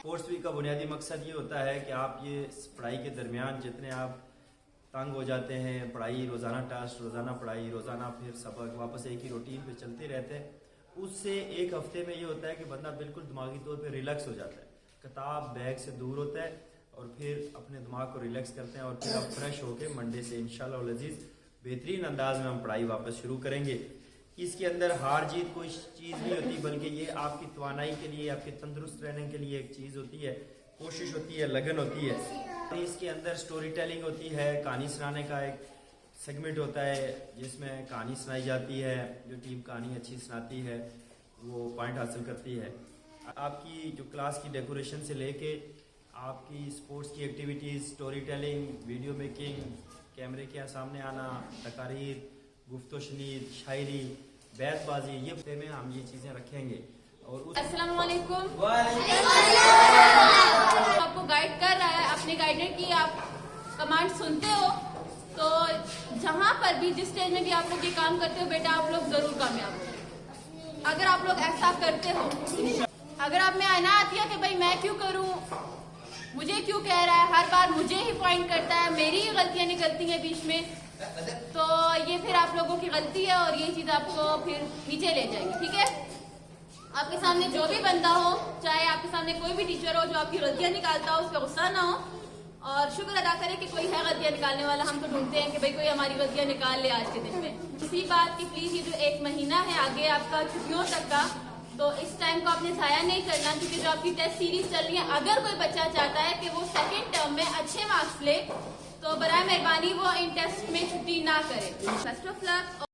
Sports week का बुनियादी मकसद ये होता है कि आप ये पढ़ाई के दरमियान जितने आप तंग हो जाते हैं, पढ़ाई रोज़ाना टेस्ट, रोज़ाना पढ़ाई, रोज़ाना फिर सबक, वापस एक ही रूटीन पे चलते रहते हैं, उससे एक हफ्ते में ये होता है कि बंदा बिल्कुल दिमागी तौर पे रिलैक्स हो जाता है, किताब बैग से दूर होता है और फिर अपने दिमाग को रिलैक्स करते हैं और फिर आप फ्रेश होकर मंडे से इंशाल्लाह वल अज़ीज़ बेहतरीन अंदाज में हम पढ़ाई वापस शुरू करेंगे। इसके अंदर हार जीत कोई चीज़ नहीं होती, बल्कि ये आपकी तवानाई के लिए, आपके तंदुरुस्त रहने के लिए एक चीज़ होती है, कोशिश होती है, लगन होती है। इसके अंदर स्टोरी टेलिंग होती है, कहानी सुनाने का एक सेगमेंट होता है जिसमें कहानी सुनाई जाती है। जो टीम कहानी अच्छी सुनाती है वो पॉइंट हासिल करती है। आपकी जो क्लास की डेकोरेशन से लेके आपकी स्पोर्ट्स की activities, story telling, video making, कैमरे के सामने आना, तकारीर, गुफ्तो शनीद, शायरी, बैतबाजी, ये हफ्ते में हम ये चीज़ें रखेंगे। और अस्सलाम वालेकुम। आपको गाइड कर रहा है, अपने गाइडर की आप कमांड सुनते हो तो जहाँ पर भी, जिस स्टेज में भी आप लोग ये काम करते हो बेटा, आप लोग जरूर कामयाब हो। अगर आप लोग ऐसा करते हो, अगर आप में आना आती है कि भाई मैं क्यों करूँ, मुझे क्यों कह रहा है, हर बार मुझे ही पॉइंट करता है, मेरी ही गलतियां निकलती हैं बीच में, तो ये फिर आप लोगों की गलती है और ये चीज आपको फिर नीचे ले जाएगी। ठीक है, आपके सामने जो भी बंदा हो, चाहे आपके सामने कोई भी टीचर हो जो आपकी गलतियां निकालता हो, उस पर गुस्सा ना हो और शुक्र अदा करें कि कोई है गलतियां निकालने वाला। हम तो ढूंढते हैं कि भाई कोई हमारी गलतियां निकाल ले आज के दिन में। इसी बात की प्लीज, ये जो एक महीना है आगे आपका छुट्टियों तक का, तो इस टाइम को आपने जाया नहीं करना, क्योंकि जो आपकी टेस्ट सीरीज चल रही है, अगर कोई बच्चा चाहता है कि वो सेकेंड टर्म में अच्छे मार्क्स ले तो बराए मेहरबानी वो इन टेस्ट में छुट्टी ना करे। Best of luck.